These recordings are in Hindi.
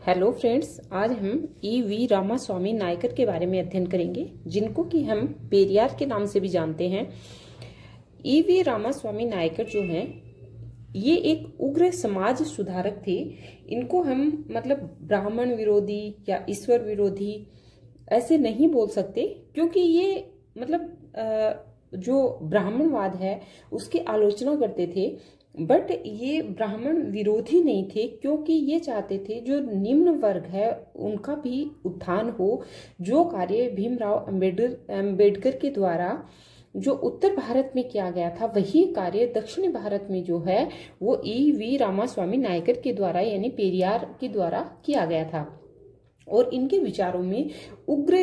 हेलो फ्रेंड्स, आज हम वी रामास्वामी नायकर के बारे में अध्ययन करेंगे, जिनको कि हम पेरियार के नाम से भी जानते हैं। वी रामास्वामी नायकर जो हैं, ये एक उग्र समाज सुधारक थे। इनको हम ब्राह्मण विरोधी या ईश्वर विरोधी ऐसे नहीं बोल सकते, क्योंकि ये जो ब्राह्मणवाद है उसकी आलोचना करते थे। बट ये ब्राह्मण विरोधी नहीं थे, क्योंकि ये चाहते थे जो निम्न वर्ग है उनका भी उत्थान हो। जो कार्य भीमराव अंबेडकर के द्वारा जो उत्तर भारत में किया गया था, वही कार्य दक्षिण भारत में जो है वो वी रामास्वामी नायकर के द्वारा यानी पेरियार के द्वारा किया गया था। और इनके विचारों में उग्र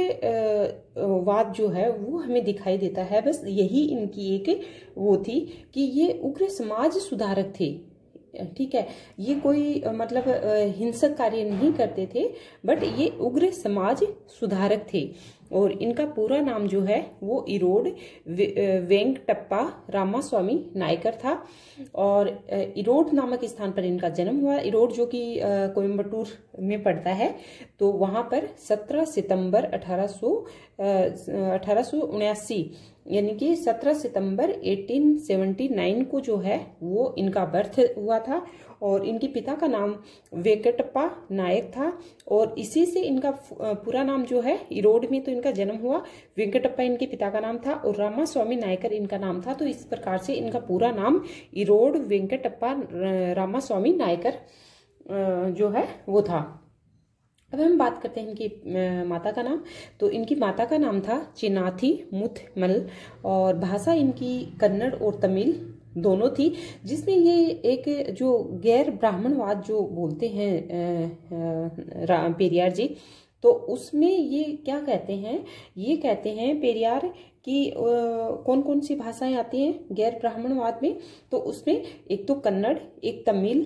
वाद जो है वो हमें दिखाई देता है। बस यही इनकी एक वो थी कि ये उग्र समाज सुधारक थे। ठीक है, ये कोई हिंसक कार्य नहीं करते थे, बट ये उग्र समाज सुधारक थे। और इनका पूरा नाम जो है वो इरोड वेंकटप्पा रामास्वामी नायकर था। और इरोड नामक स्थान पर इनका जन्म हुआ। इरोड जो कि कोयम्बटूर में पड़ता है, तो वहां पर 17 सितंबर 1879 यानी कि 17 सितंबर 1879 को जो है वो इनका बर्थ हुआ था। और इनके पिता का नाम वेंकटप्पा नायक था, और इसी से इनका पूरा नाम जो है, इरोड में तो इनका जन्म हुआ, वेंकटप्पा इनके पिता का नाम था और रामास्वामी नायकर इनका नाम था। तो इस प्रकार से इनका पूरा नाम इरोड वेंकटप्पा रामास्वामी नायकर जो है वो था। अब हम बात करते हैं इनकी माता का नाम। तो इनकी माता का नाम था चिनाथी मुथमल, और भाषा इनकी कन्नड़ और तमिल दोनों थी। जिसमें ये एक जो गैर ब्राह्मणवाद जो बोलते हैं पेरियार जी, तो उसमें ये क्या कहते हैं, ये कहते हैं पेरियार कि कौन कौन सी भाषाएं आती हैं गैर ब्राह्मणवाद में। तो उसमें एक तो कन्नड़, एक तमिल,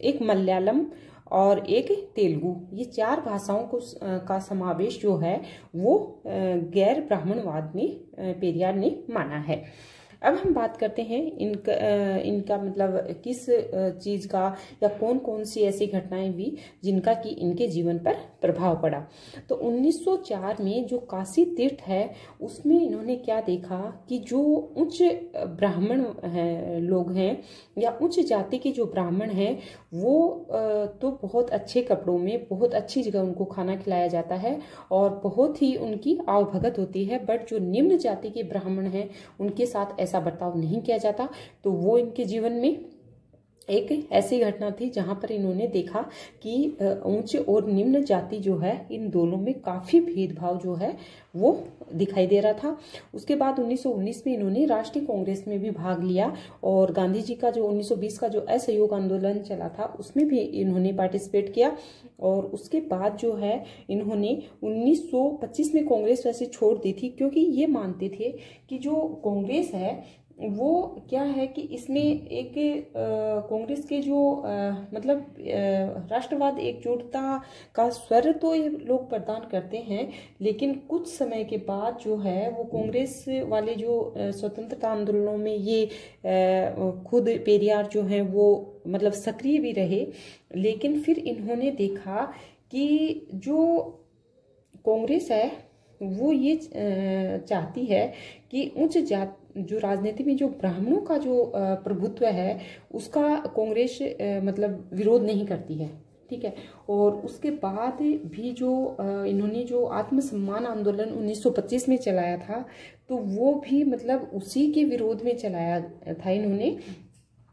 एक मलयालम और एक तेलुगु, ये 4 भाषाओं को का समावेश जो है वो गैर ब्राह्मणवाद में पेरियार ने माना है। अब हम बात करते हैं इनका किस चीज का या कौन कौन सी ऐसी घटनाएं हुई जिनका कि इनके जीवन पर प्रभाव पड़ा। तो 1904 में जो काशी तीर्थ है, उसमें इन्होंने क्या देखा कि जो उच्च ब्राह्मण लोग हैं या उच्च जाति के जो ब्राह्मण हैं, वो तो बहुत अच्छे कपड़ों में बहुत अच्छी जगह उनको खाना खिलाया जाता है और बहुत ही उनकी आवभगत होती है। बट जो निम्न जाति के ब्राह्मण हैं उनके साथ ऐसा बर्ताव नहीं किया जाता। तो वो इनके जीवन में एक ऐसी घटना थी जहां पर इन्होंने देखा कि उच्च और निम्न जाति जो है, इन दोनों में काफी भेदभाव जो है वो दिखाई दे रहा था। उसके बाद 1919 में इन्होंने राष्ट्रीय कांग्रेस में भी भाग लिया, और गांधी जी का जो 1920 का जो असहयोग आंदोलन चला था उसमें भी इन्होंने पार्टिसिपेट किया। और उसके बाद जो है इन्होंने 1925 में कांग्रेस वैसे छोड़ दी थी, क्योंकि ये मानते थे कि जो कांग्रेस है वो क्या है कि इसमें एक कांग्रेस के जो राष्ट्रवाद एकजुटता का स्वर तो ये लोग प्रदान करते हैं, लेकिन कुछ समय के बाद जो है वो कांग्रेस वाले जो स्वतंत्रता आंदोलनों में ये खुद पेरियार जो हैं वो सक्रिय भी रहे। लेकिन फिर इन्होंने देखा कि जो कांग्रेस है वो ये चाहती है कि उच्च जाति जो राजनीति में जो ब्राह्मणों का जो प्रभुत्व है उसका कांग्रेस विरोध नहीं करती है। ठीक है, और उसके बाद भी जो इन्होंने जो आत्मसम्मान आंदोलन 1925 में चलाया था, तो वो भी उसी के विरोध में चलाया था इन्होंने,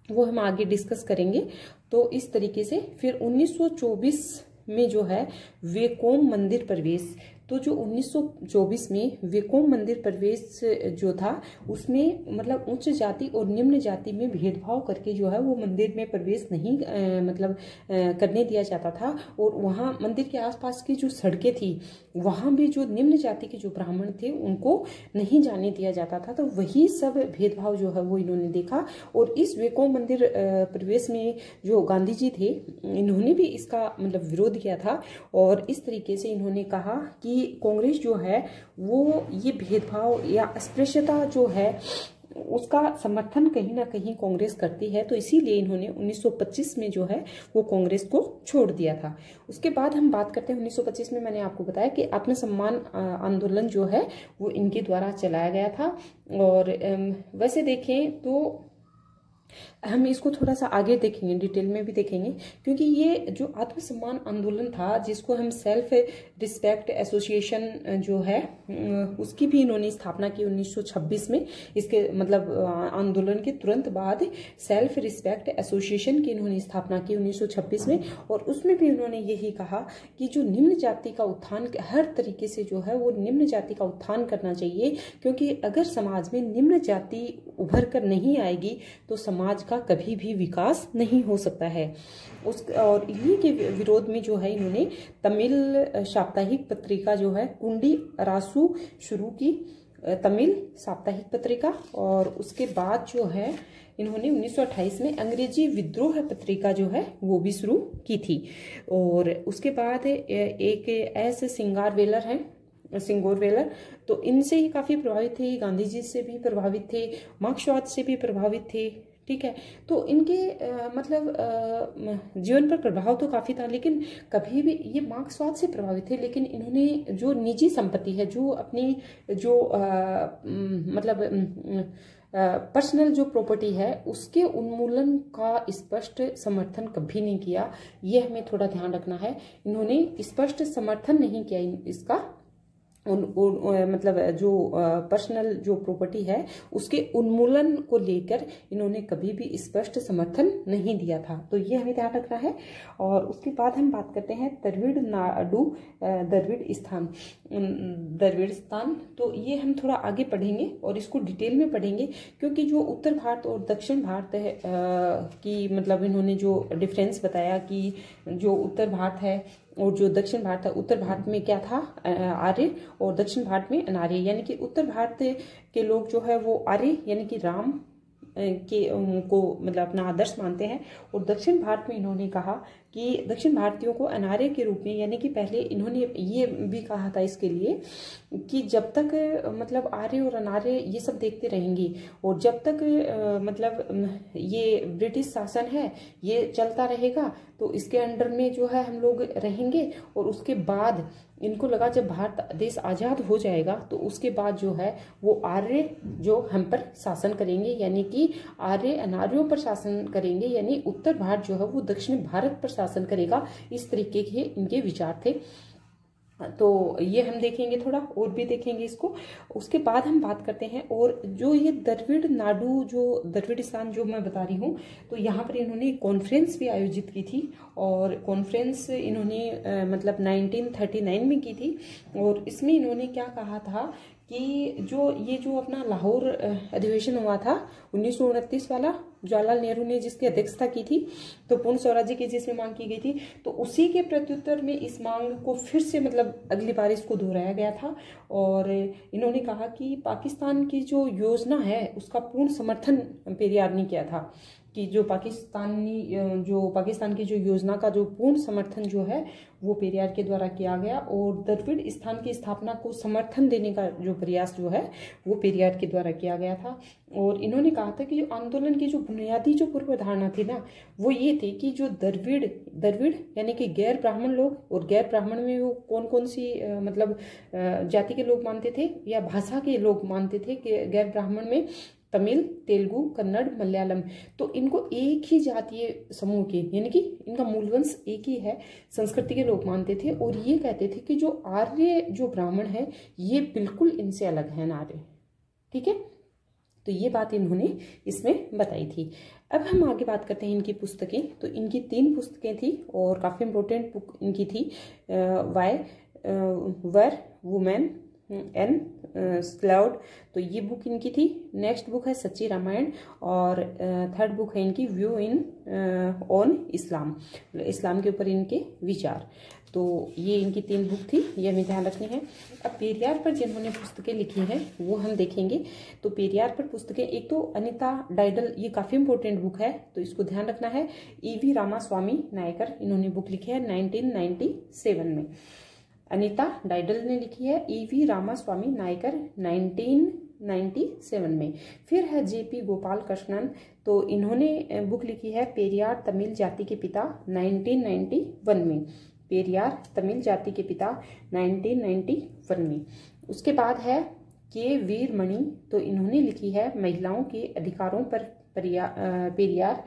वो हम आगे डिस्कस करेंगे। तो इस तरीके से फिर 1924 में जो है वेकोम मंदिर प्रवेश, तो जो 1924 में वेकोम मंदिर प्रवेश जो था उसमें उच्च जाति और निम्न जाति में भेदभाव करके जो है वो मंदिर में प्रवेश नहीं करने दिया जाता था। और वहाँ मंदिर के आसपास की जो सड़कें थी वहाँ भी जो निम्न जाति के जो ब्राह्मण थे उनको नहीं जाने दिया जाता था। तो वही सब भेदभाव जो है वो इन्होंने देखा, और इस वेकोम मंदिर प्रवेश में जो गांधी जी थे इन्होंने भी इसका विरोध किया था। और इस तरीके से इन्होंने कहा कि कांग्रेस जो है वो ये भेदभाव या अस्पृश्यता जो है उसका समर्थन कहीं ना कहीं कांग्रेस करती है, तो इसीलिए इन्होंने 1925 में जो है वो कांग्रेस को छोड़ दिया था। उसके बाद हम बात करते हैं 1925 में, मैंने आपको बताया कि आत्मसम्मान आंदोलन जो है वो इनके द्वारा चलाया गया था। और वैसे देखें तो हम इसको थोड़ा सा आगे देखेंगे, डिटेल में भी देखेंगे, क्योंकि ये जो आत्मसम्मान आंदोलन था, जिसको हम सेल्फ रिस्पेक्ट एसोसिएशन जो है उसकी भी इन्होंने स्थापना की 1926 में। इसके मतलब आंदोलन के तुरंत बाद सेल्फ रिस्पेक्ट एसोसिएशन की इन्होंने स्थापना की 1926 में। और उसमें भी उन्होंने यही कहा कि जो निम्न जाति का उत्थान हर तरीके से जो है वो निम्न जाति का उत्थान करना चाहिए, क्योंकि अगर समाज में निम्न जाति उभर कर नहीं आएगी तो समाज का कभी भी विकास नहीं हो सकता है। और इन्हीं के विरोध में जो है इन्होंने तमिल साप्ताहिक पत्रिका जो है कुंडी अरासू शुरू की, तमिल साप्ताहिक पत्रिका। और उसके बाद जो है इन्होंने 1928 में अंग्रेजी विद्रोह पत्रिका जो है वो भी शुरू की थी। और उसके बाद एक ऐसे सिंगारवेलर हैं, सिंगोरवेलर, तो इनसे ही काफी प्रभावित थे, गांधी जी से भी प्रभावित थे, मार्क्सवाद से भी प्रभावित थे। ठीक है, तो इनके मतलब जीवन पर प्रभाव तो काफी था, लेकिन कभी भी ये मार्क्सवाद से प्रभावित थे, लेकिन इन्होंने जो निजी संपत्ति है, जो अपनी जो मतलब पर्सनल जो प्रॉपर्टी है उसके उन्मूलन का स्पष्ट समर्थन कभी नहीं किया। ये हमें थोड़ा ध्यान रखना है, इन्होंने स्पष्ट समर्थन नहीं किया इसका। मतलब जो पर्सनल जो प्रॉपर्टी है उसके उन्मूलन को लेकर इन्होंने कभी भी स्पष्ट समर्थन नहीं दिया था, तो ये हमें ध्यान रखना है। और उसके बाद हम बात करते हैं द्रविड़ नाडु, द्रविड़ स्थान। तो ये हम थोड़ा आगे पढ़ेंगे और इसको डिटेल में पढ़ेंगे, क्योंकि जो उत्तर भारत और दक्षिण भारत है की मतलब इन्होंने जो डिफरेंस बताया कि जो उत्तर भारत है और जो दक्षिण भारत है, उत्तर भारत में क्या था आर्य और दक्षिण भारत में अनार्य, यानी कि उत्तर भारत के लोग जो है वो आर्य यानी कि राम के को मतलब अपना आदर्श मानते हैं। और दक्षिण भारत में इन्होंने कहा कि दक्षिण भारतीयों को अनार्य के रूप में, यानी कि पहले इन्होंने ये भी कहा था इसके लिए कि जब तक मतलब आर्य और अनार्य ये सब देखते रहेंगे और जब तक मतलब ये ब्रिटिश शासन है ये चलता रहेगा तो इसके अंडर में जो है हम लोग रहेंगे। और उसके बाद इनको लगा जब भारत देश आजाद हो जाएगा तो उसके बाद जो है वो आर्य जो हम पर शासन करेंगे, यानी कि आर्य अनार्यों पर शासन करेंगे, यानी उत्तर भारत जो है वो दक्षिण भारत पर शासन करेगा। इस तरीके के इनके विचार थे। तो ये हम देखेंगे, थोड़ा और भी देखेंगे इसको। उसके बाद हम बात करते हैं और जो ये द्रविड़ नाडु जो द्रविड़िस्तान जो मैं बता रही हूँ, तो यहाँ पर इन्होंने कॉन्फ्रेंस भी आयोजित की थी। और कॉन्फ्रेंस इन्होंने मतलब 1939 में की थी। और इसमें इन्होंने क्या कहा था कि जो अपना लाहौर अधिवेशन हुआ था 1929 वाला, जवाहरलाल नेहरू ने जिसकी अध्यक्षता की थी, तो पूर्ण स्वराज्य की जिसमें मांग की गई थी, तो उसी के प्रत्युत्तर में इस मांग को फिर से मतलब अगली बार इसको दोहराया गया था। और इन्होंने कहा कि पाकिस्तान की जो योजना है उसका पूर्ण समर्थन पेरियार ने किया था, कि जो पाकिस्तान की जो योजना का जो पूर्ण समर्थन जो है वो पेरियार के द्वारा किया गया। और द्रविड़ स्थान की स्थापना को समर्थन देने का जो प्रयास जो है वो पेरियार के द्वारा किया गया था। और इन्होंने कहा था कि जो आंदोलन की जो बुनियादी जो पूर्व धारणा थी ना, वो ये थी कि जो द्रविड़ यानी कि गैर ब्राह्मण लोग, और गैर ब्राह्मण में वो कौन कौन सी मतलब जाति के लोग मानते थे या भाषा के लोग मानते थे कि गैर ब्राह्मण में तमिल, तेलुगु, कन्नड़, मलयालम, तो इनको एक ही जातीय समूह के, यानी कि इनका मूलवंश एक ही है, संस्कृति के लोग मानते थे। और ये कहते थे कि जो आर्य जो ब्राह्मण है ये बिल्कुल इनसे अलग है, आर्य। ठीक है, तो ये बात इन्होंने इसमें बताई थी। अब हम आगे बात करते हैं इनकी पुस्तकें। तो इनकी 3 पुस्तकें थी और काफ़ी इम्पोर्टेंट बुक इनकी थी। वाई वर वुमेन एंड स्लाउड, तो ये बुक इनकी थी। नेक्स्ट बुक है सच्ची रामायण, और थर्ड बुक है इनकी व्यू इन ऑन इस्लाम, इस्लाम के ऊपर इनके विचार। तो ये इनकी 3 बुक थी, ये हमें ध्यान रखनी है। अब पेरियार पर जिन्होंने पुस्तकें लिखी हैं वो हम देखेंगे। तो पेरियार पर पुस्तकें, एक तो अनिता डाइडल, ये काफ़ी इंपॉर्टेंट बुक है तो इसको ध्यान रखना है। E.V. रामास्वामी नायकर, इन्होंने बुक लिखी है 1997 में। अनिता डाइडल ने लिखी है। E.V. रामास्वामी नायकर 1997 1897 में। फिर है JP गोपाल कृष्णन, तो इन्होंने बुक लिखी है पेरियार तमिल जाति के पिता 1991 में। पेरियार तमिल जाति के पिता 1991 में। उसके बाद है के वीरमणि, तो इन्होंने लिखी है महिलाओं के अधिकारों पर पेरियार।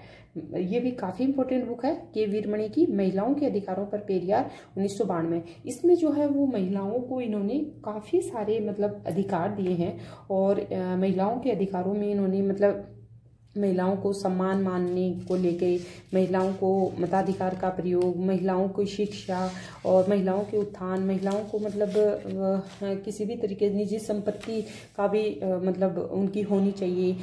ये भी काफी इंपॉर्टेंट बुक है, के वीरमणि की महिलाओं के अधिकारों पर पेरियार 1992। इसमें जो है वो महिलाओं को इन्होंने काफी सारे मतलब अधिकार दिए हैं, और महिलाओं के अधिकारों में इन्होंने मतलब महिलाओं को सम्मान मानने को लेके, महिलाओं को मताधिकार का प्रयोग, महिलाओं को शिक्षा और महिलाओं के उत्थान, महिलाओं को मतलब किसी भी तरीके निजी संपत्ति का भी मतलब उनकी होनी चाहिए,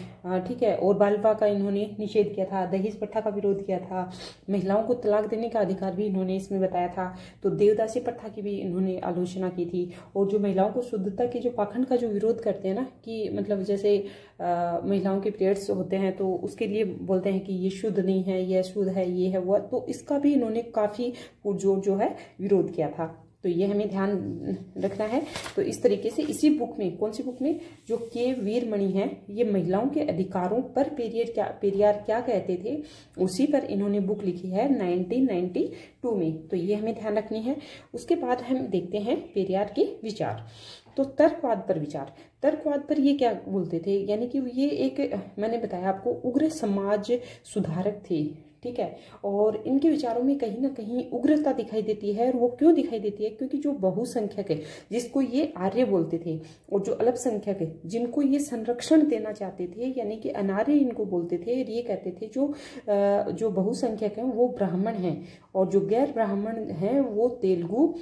ठीक है। और बाल विवाह का इन्होंने निषेध किया था, दहेज प्रथा का विरोध किया था, महिलाओं को तलाक देने का अधिकार भी इन्होंने इसमें बताया था। तो देवदासी प्रथा की भी इन्होंने आलोचना की थी। और जो महिलाओं को शुद्धता के जो पाखंड का जो विरोध करते हैं ना, कि मतलब जैसे महिलाओं के पीरियड्स होते हैं तो उसके लिए बोलते हैं कि ये शुद्ध नहीं है, ये अशुद्ध है, ये है वो, तो इसका भी इन्होंने काफी पुरजोर जो है विरोध किया था। तो ये हमें ध्यान रखना है। तो इस तरीके से इसी बुक में, कौन सी बुक में, जो के वीरमणि है, ये महिलाओं के अधिकारों पर पेरियार क्या कहते थे, उसी पर इन्होंने बुक लिखी है 1992 में। तो ये हमें ध्यान रखनी है। उसके बाद हम देखते हैं पेरियार के विचार। तो तर्कवाद पर विचार, तर्कवाद पर ये क्या बोलते थे, यानी कि ये एक, मैंने बताया आपको, उग्र समाज सुधारक थे, ठीक है। और इनके विचारों में कहीं ना कहीं उग्रता दिखाई देती है। और वो क्यों दिखाई देती है, क्योंकि जो बहुसंख्यक है, जिसको ये आर्य बोलते थे, और जो अल्पसंख्यक है, जिनको ये संरक्षण देना चाहते थे, यानी कि अनार्य इनको बोलते थे। और ये कहते थे जो बहुसंख्यक हैं वो ब्राह्मण हैं, और जो गैर ब्राह्मण हैं वो तेलुगु,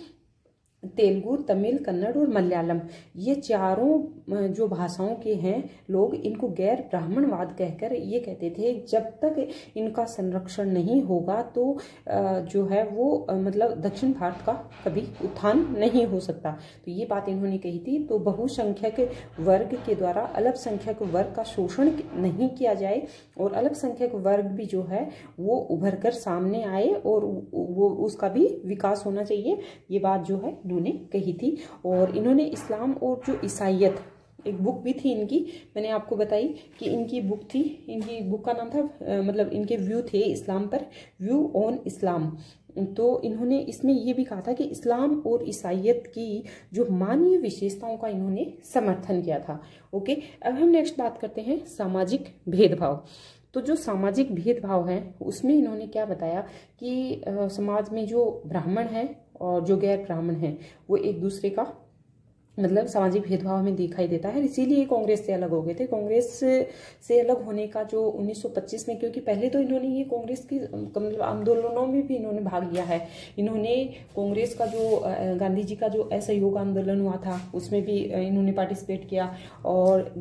तमिल, कन्नड़ और मलयालम, ये चारों जो भाषाओं के हैं लोग, इनको गैर ब्राह्मणवाद कहकर ये कहते थे जब तक इनका संरक्षण नहीं होगा तो जो है वो मतलब दक्षिण भारत का कभी उत्थान नहीं हो सकता। तो ये बात इन्होंने कही थी। तो बहुसंख्यक वर्ग के द्वारा अल्पसंख्यक वर्ग का शोषण नहीं किया जाए, और अल्पसंख्यक वर्ग भी जो है वो उभर कर सामने आए, और वो उसका भी विकास होना चाहिए। ये बात जो है इन्होंने कही थी। और इन्होंने इस्लाम और जो ईसाईयत, एक बुक भी थी इनकी, मैंने आपको बताई कि इनकी बुक थी, इनकी बुक का नाम था मतलब इनके व्यू थे इस्लाम पर, व्यू ऑन इस्लाम। तो इन्होंने इसमें ये भी कहा था कि इस्लाम और ईसाईयत की जो मानवीय विशेषताओं का इन्होंने समर्थन किया था। ओके, अब हम नेक्स्ट बात करते हैं सामाजिक भेदभाव। तो जो सामाजिक भेदभाव है उसमें इन्होंने क्या बताया कि समाज में जो ब्राह्मण है और जो गैर ब्राह्मण है वो एक दूसरे का मतलब सामाजिक भेदभाव में दिखाई देता है। इसीलिए कांग्रेस से अलग हो गए थे। कांग्रेस से अलग होने का जो 1925 में, क्योंकि पहले तो इन्होंने ये कांग्रेस की मतलब आंदोलनों में भी इन्होंने भाग लिया है। इन्होंने कांग्रेस का जो गांधी जी का जो असहयोग आंदोलन हुआ था उसमें भी इन्होंने पार्टिसिपेट किया, और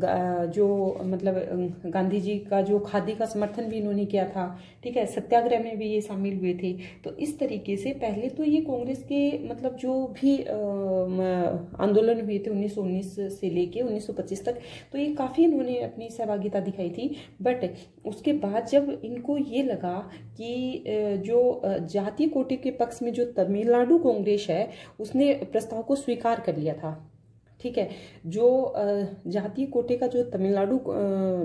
जो मतलब गांधी जी का जो खादी का समर्थन भी इन्होंने किया था, ठीक है। सत्याग्रह में भी ये शामिल हुए थे। तो इस तरीके से पहले तो ये कांग्रेस के मतलब जो भी आंदोलन हुए थे 1919 से लेके 1925 तक, तो ये काफ़ी इन्होंने अपनी सहभागिता दिखाई थी। बट उसके बाद जब इनको ये लगा कि जो जातीय कोटे के पक्ष में जो तमिलनाडु कांग्रेस है उसने प्रस्ताव को स्वीकार कर लिया था, ठीक है। जो जातीय कोटे का जो तमिलनाडु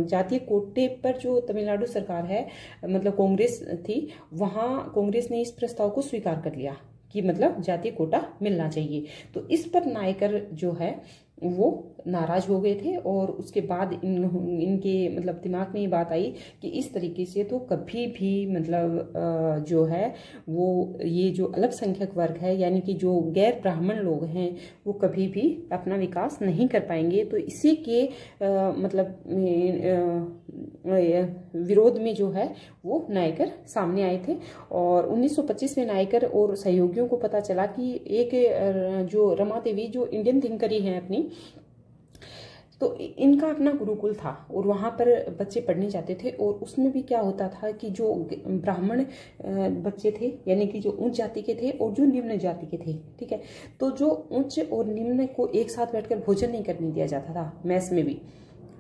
जातीय कोटे पर जो तमिलनाडु सरकार है मतलब कांग्रेस थी, वहाँ कांग्रेस ने इस प्रस्ताव को स्वीकार कर लिया कि मतलब जातीय कोटा मिलना चाहिए। तो इस पर नायकर जो है वो नाराज हो गए थे, और उसके बाद इनके मतलब दिमाग में ये बात आई कि इस तरीके से तो कभी भी मतलब जो है वो ये जो अल्पसंख्यक वर्ग है यानी कि जो गैर ब्राह्मण लोग हैं वो कभी भी अपना विकास नहीं कर पाएंगे। तो इसी के मतलब विरोध में जो है वो नायकर सामने आए थे। और 1925 में नायकर और सहयोगियों को पता चला कि एक जो रमा देवी जो इंडियन थिंकरी हैं अपनी, तो इनका अपना गुरुकुल था और वहाँ पर बच्चे पढ़ने जाते थे। और उसमें भी क्या होता था कि जो ब्राह्मण बच्चे थे यानी कि जो उच्च जाति के थे और जो निम्न जाति के थे, ठीक है, तो जो उच्च और निम्न को एक साथ बैठकर भोजन नहीं करने दिया जाता था मेस में भी,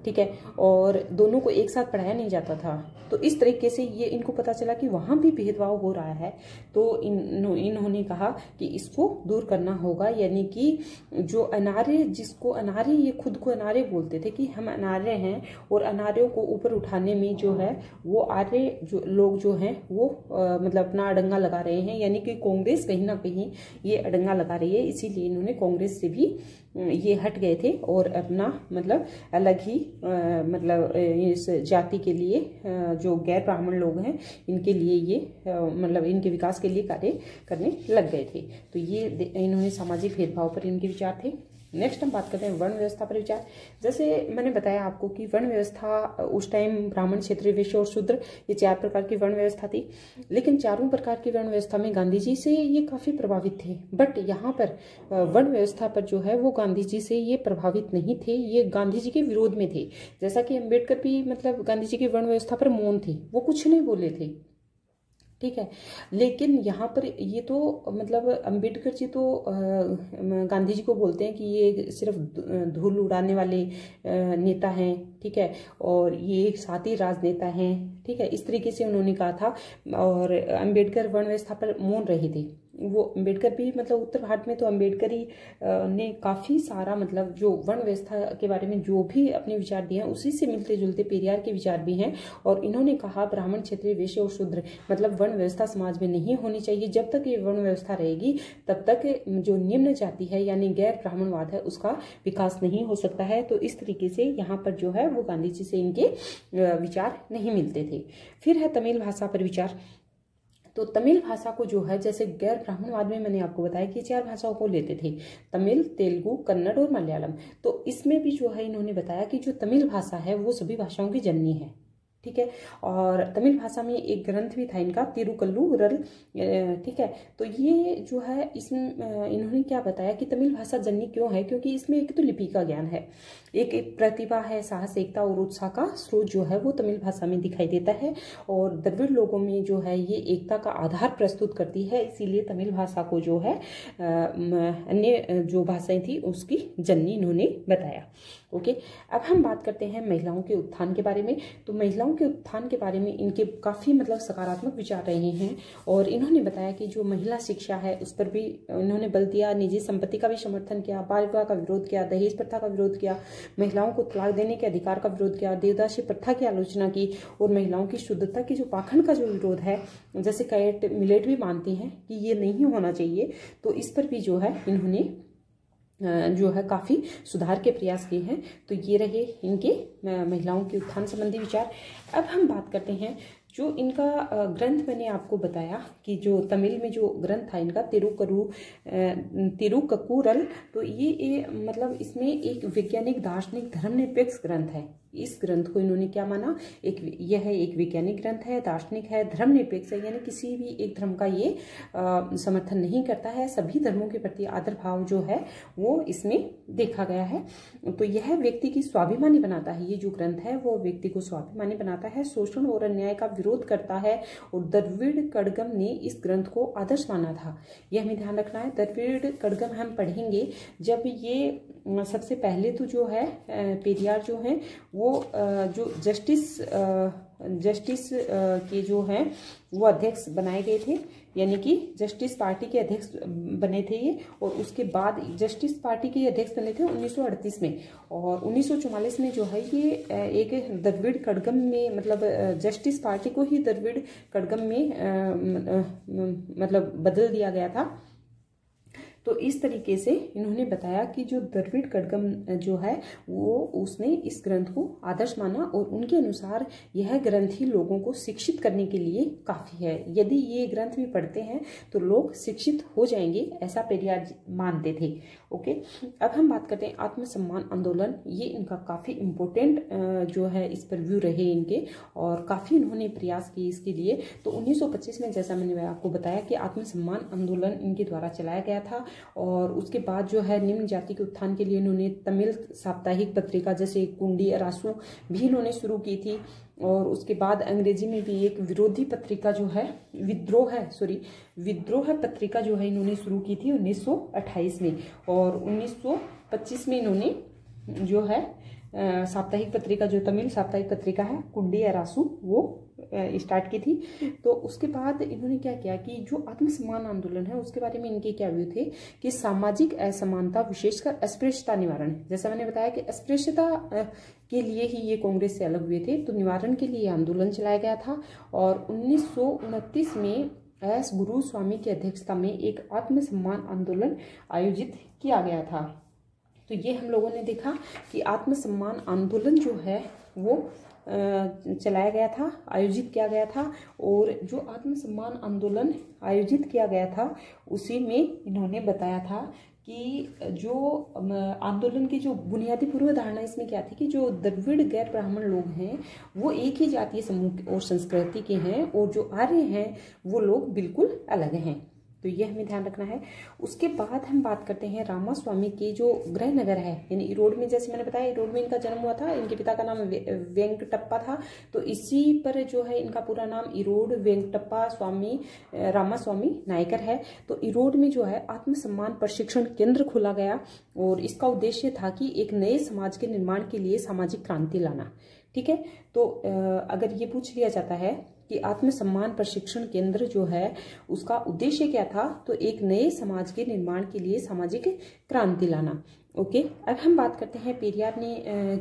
ठीक है, और दोनों को एक साथ पढ़ाया नहीं जाता था। तो इस तरीके से ये इनको पता चला कि वहां भी भेदभाव हो रहा है। तो इन्होंने कहा कि इसको दूर करना होगा, यानी कि जो अनार्य, जिसको अनार्य, ये खुद को अनार्य बोलते थे कि हम अनार्य हैं, और अनार्यों को ऊपर उठाने में जो है वो आर्य जो लोग जो हैं वो मतलब अपना अड़ंगा लगा रहे हैं, यानी कि कांग्रेस कहीं ना कहीं ये अड़ंगा लगा रही है। इसीलिए इन्होंने कांग्रेस से भी ये हट गए थे और अपना मतलब अलग ही मतलब इस जाति के लिए जो गैर ब्राह्मण लोग हैं इनके लिए ये मतलब इनके विकास के लिए कार्य करने लग गए थे। तो ये इन्होंने सामाजिक भेदभाव पर इनके विचार थे। नेक्स्ट हम बात करते हैं वर्ण व्यवस्था पर विचार। जैसे मैंने बताया आपको कि वर्ण व्यवस्था उस टाइम ब्राह्मण, क्षत्रिय, वैश्य और शूद्र, ये 4 प्रकार की वर्ण व्यवस्था थी। लेकिन चारों प्रकार की वर्ण व्यवस्था में गांधी जी से ये काफी प्रभावित थे। बट यहाँ पर वर्ण व्यवस्था पर जो है वो गांधी जी से ये प्रभावित नहीं थे, ये गांधी जी के विरोध में थे। जैसा कि अम्बेडकर भी मतलब गांधी जी की वर्ण व्यवस्था पर मौन थे, वो कुछ नहीं बोले थे, ठीक है। लेकिन यहाँ पर ये तो मतलब अंबेडकर जी तो गांधी जी को बोलते हैं कि ये सिर्फ धूल उड़ाने वाले नेता हैं, ठीक है, और ये एक साथी राजनेता हैं, ठीक है, इस तरीके से उन्होंने कहा था। और अंबेडकर वर्ण व्यवस्था पर मौन रहे थे। वो अंबेडकर भी मतलब उत्तर भारत में तो अंबेडकर ही ने काफ़ी सारा मतलब जो वर्ण व्यवस्था के बारे में जो भी अपने विचार दिए हैं उसी से मिलते जुलते पेरियार के विचार भी हैं। और इन्होंने कहा ब्राह्मण, क्षत्रिय, वैश्य और शूद्र मतलब वर्ण व्यवस्था समाज में नहीं होनी चाहिए। जब तक ये वर्ण व्यवस्था रहेगी तब तक जो निम्न जाति है यानी गैर ब्राह्मणवाद है उसका विकास नहीं हो सकता है। तो इस तरीके से यहाँ पर जो है वो गांधी जी से इनके विचार नहीं मिलते थे। फिर है तमिल भाषा पर विचार। तो तमिल भाषा को जो है जैसे गैर ब्राह्मणवाद में मैंने आपको बताया कि 4 भाषाओं को लेते थे, तमिल, तेलुगु, कन्नड़ और मलयालम। तो इसमें भी जो है इन्होंने बताया कि जो तमिल भाषा है वो सभी भाषाओं की जननी है, ठीक है। और तमिल भाषा में एक ग्रंथ भी था इनका, तिरुकल्लुरल, ठीक है। तो ये जो है इसमें इन्होंने क्या बताया कि तमिल भाषा जननी क्यों है, क्योंकि इसमें एक तो लिपि का ज्ञान है, एक प्रतिभा है, साहस, एकता और उत्साह का स्रोत जो है वो तमिल भाषा में दिखाई देता है। और द्रविड़ लोगों में जो है ये एकता का आधार प्रस्तुत करती है, इसीलिए तमिल भाषा को जो है अन्य जो भाषाएं थी उसकी जननी इन्होंने बताया। ओके, अब हम बात करते हैं महिलाओं के उत्थान के बारे में। तो महिलाओं के उत्थान के बारे में इनके काफ़ी मतलब सकारात्मक विचार रहे हैं। और इन्होंने बताया कि जो महिला शिक्षा है उस पर भी इन्होंने बल दिया, निजी संपत्ति का भी समर्थन किया, बाल विवाह का विरोध किया, दहेज प्रथा का विरोध किया, महिलाओं को तलाक देने के अधिकार का विरोध किया, देवदासी प्रथा की आलोचना की, और महिलाओं की शुद्धता की जो पाखंड का जो विरोध है, जैसे कैट मिलेट भी मानती हैं कि ये नहीं होना चाहिए, तो इस पर भी जो है इन्होंने जो है काफ़ी सुधार के प्रयास किए हैं। तो ये रहे इनके महिलाओं के उत्थान संबंधी विचार। अब हम बात करते हैं जो इनका ग्रंथ मैंने आपको बताया कि जो तमिल में जो ग्रंथ था इनका तिरुक्कुरल, तो ये मतलब इसमें एक वैज्ञानिक, दार्शनिक, धर्मनिरपेक्ष ग्रंथ है। इस ग्रंथ को इन्होंने क्या माना, यह एक वैज्ञानिक ग्रंथ है, दार्शनिक है, धर्मनिरपेक्ष है, यानी किसी भी एक धर्म का ये समर्थन नहीं करता है, सभी धर्मों के प्रति आदर भाव जो है वो इसमें देखा गया है। तो यह व्यक्ति की स्वाभिमानी बनाता है, ये जो ग्रंथ है वो व्यक्ति को स्वाभिमानी बनाता है, शोषण और अन्याय का विरोध करता है। और द्रविड़ कड़गम ने इस ग्रंथ को आदर्श माना था, यह हमें ध्यान रखना है। द्रविड़ कड़गम हम पढ़ेंगे जब ये सबसे पहले तो जो है पेरियार जो है वो जो जस्टिस के जो हैं वो अध्यक्ष बनाए गए थे, यानी कि जस्टिस पार्टी के अध्यक्ष बने थे ये। और उसके बाद जस्टिस पार्टी के अध्यक्ष बने थे 1938 में। और 1944 में जो है ये एक द्रविड़ कड़गम में मतलब जस्टिस पार्टी को ही द्रविड़ कड़गम में मतलब बदल दिया गया था। तो इस तरीके से इन्होंने बताया कि जो द्रविड़ कड़गम जो है वो उसने इस ग्रंथ को आदर्श माना और उनके अनुसार यह ग्रंथ ही लोगों को शिक्षित करने के लिए काफ़ी है। यदि ये ग्रंथ भी पढ़ते हैं तो लोग शिक्षित हो जाएंगे, ऐसा पेरियार मानते थे। ओके, अब हम बात करते हैं आत्मसम्मान आंदोलन। ये इनका काफ़ी इम्पोर्टेंट जो है इस पर व्यू रहे इनके, और काफ़ी इन्होंने प्रयास किए इसके लिए। तो 1925 में जैसा मैंने आपको बताया कि आत्मसम्मान आंदोलन इनके द्वारा चलाया गया था। और उसके बाद जो है निम्न जाति के उत्थान के लिए इन्होंने तमिल साप्ताहिक पत्रिका जैसे कुंडी अरासू भी इन्होंने शुरू की थी। और उसके बाद अंग्रेजी में भी एक विरोधी पत्रिका जो है विद्रोह पत्रिका जो है इन्होंने शुरू की थी 1928 में। और 1925 में इन्होंने जो है साप्ताहिक पत्रिका, जो तमिल साप्ताहिक पत्रिका है कुंडी अरासू, वो स्टार्ट की थी। तो उसके बाद इन्होंने क्या किया कि जो आत्मसम्मान आंदोलन है उसके बारे में इनके क्या व्यू थे कि सामाजिक असमानता, विशेषकर अस्पृश्यता निवारण, जैसा मैंने बताया कि अस्पृश्यता के लिए ही ये कांग्रेस से अलग हुए थे, तो निवारण के लिए आंदोलन चलाया गया था। और 1929 में एस गुरु स्वामी की अध्यक्षता में एक आत्मसम्मान आंदोलन आयोजित किया गया था। तो ये हम लोगों ने देखा कि आत्मसम्मान आंदोलन जो है वो चलाया गया था, आयोजित किया गया था। और जो आत्मसम्मान आंदोलन आयोजित किया गया था उसी में इन्होंने बताया था कि जो आंदोलन की जो बुनियादी पूर्व धारणा इसमें क्या थी कि जो द्रविड़ गैर ब्राह्मण लोग हैं वो एक ही जातीय समूह और संस्कृति के हैं, और जो आर्य हैं वो लोग बिल्कुल अलग हैं। तो ये हमें ध्यान रखना है। उसके बाद हम बात करते हैं रामास्वामी के जो गृह नगर है, यानी इरोड में, जैसे मैंने बताया इरोड में इनका जन्म हुआ था, इनके पिता का नाम वेंकटप्पा था, तो इसी पर जो है इनका पूरा नाम इरोड वेंकटप्पा स्वामी रामास्वामी नायकर है। तो इरोड में जो है आत्मसम्मान प्रशिक्षण केंद्र खोला गया, और इसका उद्देश्य था कि एक नए समाज के निर्माण के लिए सामाजिक क्रांति लाना। ठीक है, तो अगर ये पूछ लिया जाता है कि आत्मसम्मान प्रशिक्षण केंद्र जो है उसका उद्देश्य क्या था, तो एक नए समाज के निर्माण के लिए सामाजिक क्रांति लाना। ओके, अब हम बात करते हैं पेरियार ने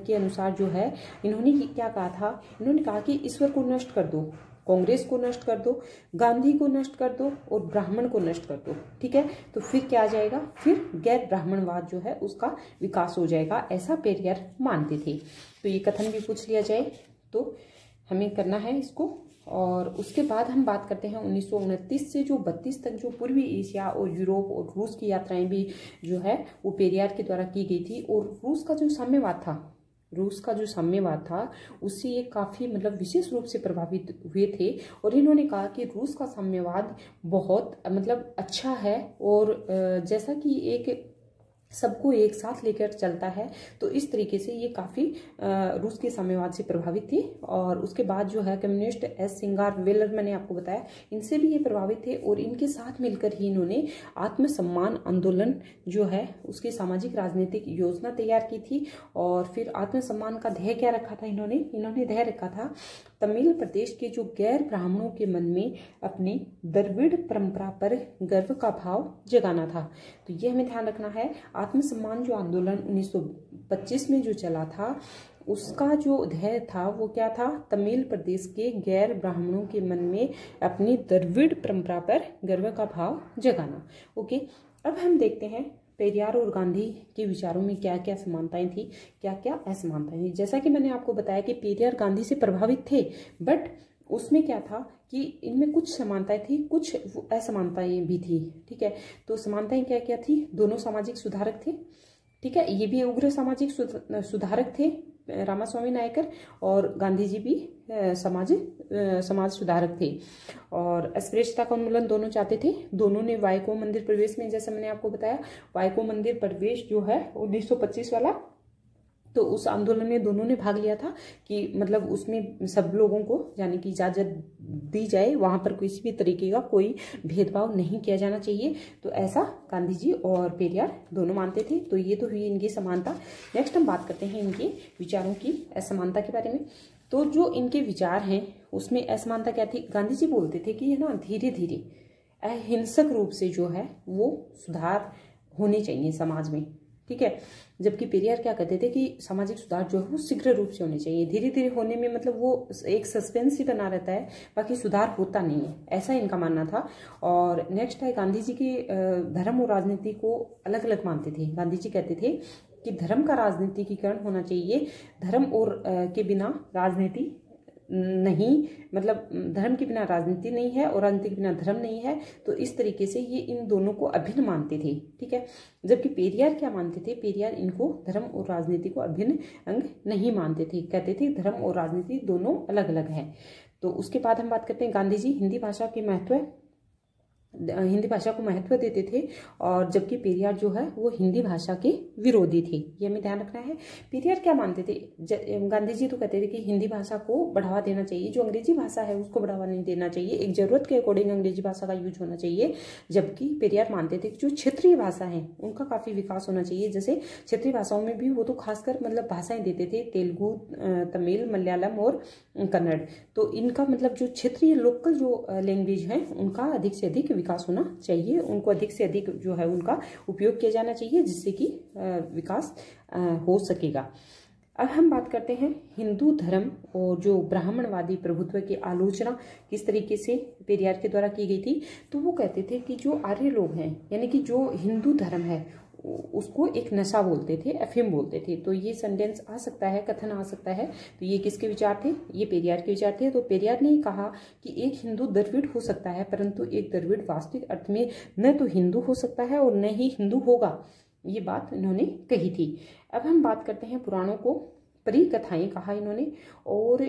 के अनुसार जो है इन्होंने क्या कहा था। इन्होंने कहा कि ईश्वर को नष्ट कर दो, कांग्रेस को नष्ट कर दो, गांधी को नष्ट कर दो और ब्राह्मण को नष्ट कर दो। ठीक है, तो फिर क्या आ जाएगा, फिर गैर ब्राह्मणवाद जो है उसका विकास हो जाएगा, ऐसा पेरियार मानते थे। तो ये कथन भी पूछ लिया जाए तो हमें करना है इसको। और उसके बाद हम बात करते हैं 1929 से जो 32 तक जो पूर्वी एशिया और यूरोप और रूस की यात्राएं भी जो है वो पेरियार के द्वारा की गई थी। और रूस का जो साम्यवाद था उससे ये काफ़ी मतलब विशेष रूप से प्रभावित हुए थे। और इन्होंने कहा कि रूस का साम्यवाद बहुत मतलब अच्छा है, और जैसा कि एक सबको एक साथ लेकर चलता है, तो इस तरीके से ये काफ़ी रूस के साम्यवाद से प्रभावित थी। और उसके बाद जो है कम्युनिस्ट एस सिंगार वेलर, मैंने आपको बताया, इनसे भी ये प्रभावित थे, और इनके साथ मिलकर ही इन्होंने आत्मसम्मान आंदोलन जो है उसकी सामाजिक राजनीतिक योजना तैयार की थी। और फिर आत्मसम्मान का ध्येय क्या रखा था इन्होंने ध्येय रखा था तमिल प्रदेश के जो गैर ब्राह्मणों के मन में अपनी द्रविड़ परंपरा पर गर्व का भाव जगाना था। तो ये हमें ध्यान रखना है। आत्मसम्मान जो आंदोलन 1925 में जो चला था उसका जो ध्येय था वो क्या था, तमिल प्रदेश के गैर ब्राह्मणों के मन में अपनी द्रविड़ परंपरा पर गर्व का भाव जगाना। ओके, अब हम देखते हैं पेरियार और गांधी के विचारों में क्या क्या समानताएं थी, क्या क्या असमानताएं थी। जैसा कि मैंने आपको बताया कि पेरियार गांधी से प्रभावित थे, बट उसमें क्या था कि इनमें कुछ समानताएं थी, कुछ असमानताएं भी थी। ठीक है, तो समानताएं क्या क्या थी, दोनों सामाजिक सुधारक थे। ठीक है, ये भी उग्र सामाजिक सुधारक थे रामास्वामी नायकर, और गांधी जी भी समाज सुधारक थे। और अस्पृश्यता का उन्मूलन दोनों चाहते थे। दोनों ने वाइको मंदिर प्रवेश में, जैसे मैंने आपको बताया, वाइको मंदिर प्रवेश जो है 1925 वाला, तो उस आंदोलन में दोनों ने भाग लिया था कि मतलब उसमें सब लोगों को यानी कि इजाजत दी जाए, वहां पर किसी भी तरीके का कोई भेदभाव नहीं किया जाना चाहिए। तो ऐसा गांधी जी और पेरियार दोनों मानते थे। तो ये तो हुई इनकी समानता। नेक्स्ट हम बात करते हैं इनके विचारों की असमानता के बारे में। तो जो इनके विचार हैं उसमें असमानता क्या थी, गांधी जी बोलते थे कि है ना धीरे धीरे अहिंसक रूप से जो है वो सुधार होने चाहिए समाज में। ठीक है, जबकि पेरियार क्या कहते थे कि सामाजिक सुधार जो है वो शीघ्र रूप से होने चाहिए। धीरे धीरे होने में मतलब वो एक सस्पेंस ही बना रहता है, बाकी सुधार होता नहीं है, ऐसा इनका मानना था। और नेक्स्ट है गांधी जी के धर्म और राजनीति को अलग अलग मानते थे। गांधी जी कहते थे कि धर्म का राजनीतिकीकरण होना चाहिए, धर्म और के बिना राजनीति नहीं, मतलब धर्म के बिना राजनीति नहीं है और राजनीति के बिना धर्म नहीं है। तो इस तरीके से ये इन दोनों को अभिन्न मानते थे। ठीक है, जबकि पेरियार क्या मानते थे, पेरियार इनको धर्म और राजनीति को अभिन्न अंग नहीं मानते थे, कहते थे धर्म और राजनीति दोनों अलग अलग है। तो उसके बाद हम बात करते हैं गांधी जी हिंदी भाषा के महत्व हिंदी भाषा को महत्व देते थे, और जबकि पेरियार जो है वो हिंदी भाषा के विरोधी थे। ये हमें ध्यान रखना है। पेरियार क्या मानते थे? गांधी जी तो कहते थे कि हिंदी भाषा को बढ़ावा देना चाहिए, जो अंग्रेजी भाषा है उसको बढ़ावा नहीं देना चाहिए, एक जरूरत के अकॉर्डिंग अंग्रेजी भाषा का यूज होना चाहिए। जबकि पेरियार मानते थे कि जो क्षेत्रीय भाषा है उनका काफी विकास होना चाहिए। जैसे क्षेत्रीय भाषाओं में भी वो तो खासकर मतलब भाषाएं देते थे, तेलुगु, तमिल, मलयालम और कन्नड़। तो इनका मतलब जो क्षेत्रीय लोकल जो लैंग्वेज है उनका अधिक से अधिक विकास होना चाहिए, उनको अधिक से अधिक जो है उनका उपयोग किया जाना चाहिए, जिससे कि विकास हो सकेगा। अब हम बात करते हैं हिंदू धर्म और जो ब्राह्मणवादी प्रभुत्व की आलोचना किस तरीके से पेरियार के द्वारा की गई थी। तो वो कहते थे कि जो आर्य लोग हैं, यानी कि जो हिंदू धर्म है उसको एक नशा बोलते थे, अफीम बोलते थे। तो ये सेंटेंस आ सकता है, कथन आ सकता है। तो ये किसके विचार थे? ये पेरियार के विचार थे। तो पेरियार ने कहा कि एक हिंदू द्रविड़ हो सकता है, परंतु एक द्रविड़ वास्तविक अर्थ में न तो हिंदू हो सकता है और न ही हिंदू होगा। ये बात इन्होंने कही थी। अब हम बात करते हैं पुराणों को परी कथाएं कहा इन्होंने, और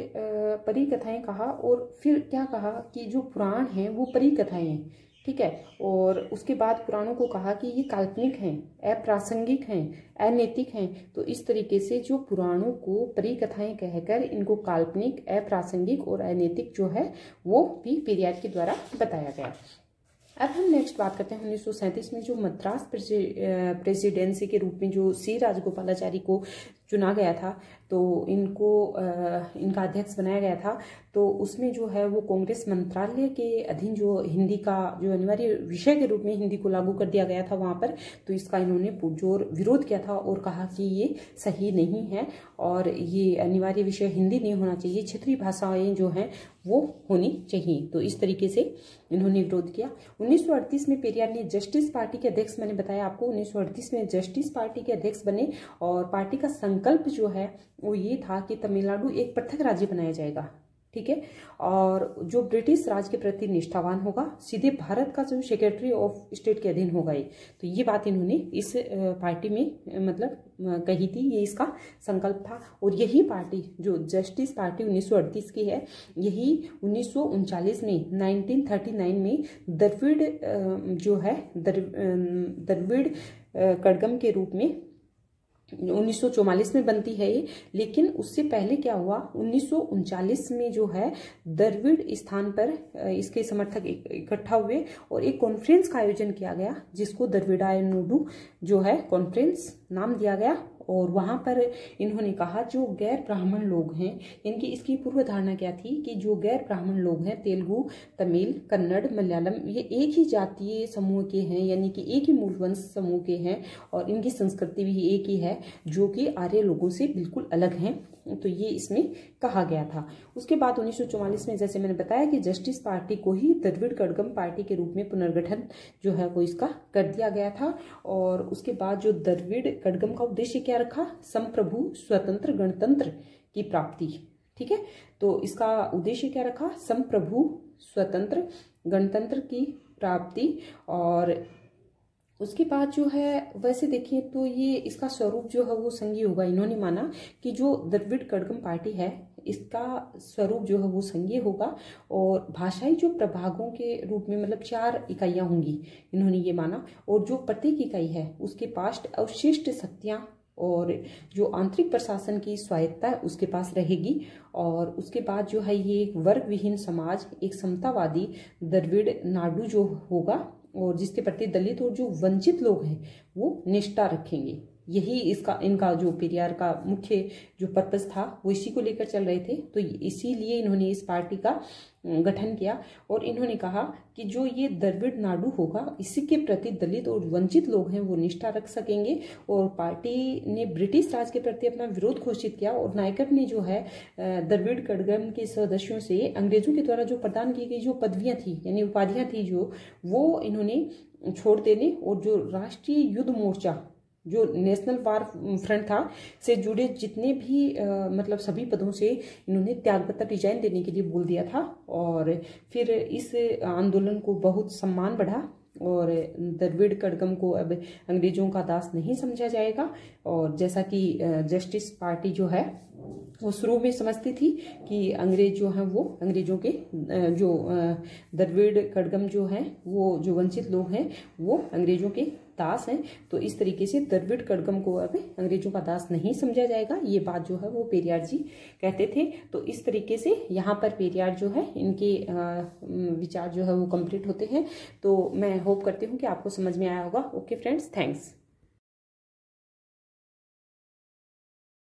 परी कथाएं कहा, और फिर क्या कहा कि जो पुराण हैं वो परी कथाएं हैं, ठीक है। और उसके बाद पुराणों को कहा कि ये काल्पनिक हैं, अप्रासंगिक हैं, अनैतिक हैं। तो इस तरीके से जो पुराणों को परी कथाएं कहकर इनको काल्पनिक, अप्रासंगिक और अनैतिक जो है वो भी पेरियार के द्वारा बताया गया। अब हम नेक्स्ट बात करते हैं 1937 में जो मद्रास प्रेसिडेंसी के रूप में जो सी राजगोपालाचारी को चुना गया था, तो इनका अध्यक्ष बनाया गया था। तो उसमें जो है वो कांग्रेस मंत्रालय के अधीन जो हिंदी का जो अनिवार्य विषय के रूप में हिंदी को लागू कर दिया गया था वहां पर, तो इसका इन्होंने पुरजोर विरोध किया था और कहा कि ये सही नहीं है और ये अनिवार्य विषय हिंदी नहीं होना चाहिए, क्षेत्रीय भाषाएं जो हैं वो होनी चाहिए। तो इस तरीके से इन्होंने विरोध किया। 1938 में पेरियार ने जस्टिस पार्टी के अध्यक्ष, मैंने बताया आपको 1938 में जस्टिस पार्टी के अध्यक्ष बने, और पार्टी का संकल्प जो है वो ये था कि तमिलनाडु एक पृथक राज्य बनाया जाएगा, ठीक है, और जो ब्रिटिश राज के प्रति निष्ठावान होगा, सीधे भारत का जो सेक्रेटरी ऑफ स्टेट के अधीन होगा ये। तो ये बात इन्होंने इस पार्टी में मतलब कही थी, ये इसका संकल्प था। और यही पार्टी जो जस्टिस पार्टी 1938 की है, यही 1939 में 1939 में द्रविड़ जो है द्रविड़ कड़गम के रूप में 1944 में बनती है ये। लेकिन उससे पहले क्या हुआ, 1939 में जो है द्रविड़ स्थान पर इसके समर्थक इकट्ठा हुए और एक कॉन्फ्रेंस का आयोजन किया गया, जिसको द्रविड़ायनोडु जो है कॉन्फ्रेंस नाम दिया गया। और वहां पर इन्होंने कहा जो गैर ब्राह्मण लोग हैं, इनकी इसकी पूर्व धारणा क्या थी कि जो गैर ब्राह्मण लोग हैं, तेलुगु, तमिल, कन्नड़, मलयालम, ये एक ही जातीय समूह के हैं, यानी कि एक ही मूलवंश समूह के हैं और इनकी संस्कृति भी एक ही है, जो कि आर्य लोगों से बिल्कुल अलग हैं। तो ये इसमें कहा गया था। उसके बाद 1944 में जैसे मैंने बताया कि जस्टिस पार्टी को ही द्रविड़ कड़गम पार्टी के रूप में पुनर्गठन जो है वो इसका कर दिया गया था। और उसके बाद जो द्रविड़ कड़गम का उद्देश्य क्या रखा, संप्रभु स्वतंत्र गणतंत्र की प्राप्ति, ठीक है। तो इसका उद्देश्य क्या रखा, संप्रभु स्वतंत्र गणतंत्र की प्राप्ति। और उसके बाद जो है वैसे देखिए तो ये इसका स्वरूप जो है वो संघीय होगा। इन्होंने माना कि जो द्रविड़ कड़गम पार्टी है इसका स्वरूप जो है वो संघीय होगा और भाषाई जो प्रभागों के रूप में मतलब 4 इकाइयां होंगी, इन्होंने ये माना। और जो प्रत्येक इकाई है उसके पास अवशिष्ट शक्तियां और जो आंतरिक प्रशासन की स्वायत्ता है उसके पास रहेगी। और उसके बाद जो है ये एक वर्ग विहीन समाज, एक समतावादी द्रविड़ नाडु जो होगा और जिसके प्रति दलित और जो वंचित लोग हैं वो निष्ठा रखेंगे। यही इनका जो पेरियार का मुख्य जो पर्पस था वो इसी को लेकर चल रहे थे। तो इसीलिए इन्होंने इस पार्टी का गठन किया और इन्होंने कहा कि जो ये द्रविड़ नाडु होगा इसी के प्रति दलित और वंचित लोग हैं वो निष्ठा रख सकेंगे। और पार्टी ने ब्रिटिश राज के प्रति अपना विरोध घोषित किया और नायकर ने जो है द्रविड़ कड़गम के सदस्यों से अंग्रेजों के द्वारा जो प्रदान की गई जो पदवियां थी यानी उपाधियां थी जो वो इन्होंने छोड़ देने और जो राष्ट्रीय युद्ध मोर्चा जो नेशनल वार फ्रंट था से जुड़े जितने भी मतलब सभी पदों से इन्होंने त्यागपत्र रिजाइन देने के लिए बोल दिया था। और फिर इस आंदोलन को बहुत सम्मान बढ़ा और द्रविड़ कड़गम को अब अंग्रेजों का दास नहीं समझा जाएगा। और जैसा कि जस्टिस पार्टी जो है वो शुरू में समझती थी कि अंग्रेज जो है वो अंग्रेजों के जो द्रविड़ कड़गम जो है वो जो वंचित लोग हैं वो अंग्रेजों के दास हैं। तो इस तरीके से द्रविड़ कड़गम को अब अंग्रेजों का दास नहीं समझा जाएगा, ये बात जो है वो पेरियार जी कहते थे। तो इस तरीके से यहाँ पर पेरियार जो है इनके विचार जो है वो कंप्लीट होते हैं। तो मैं होप करती हूँ कि आपको समझ में आया होगा। Okay friends, thanks.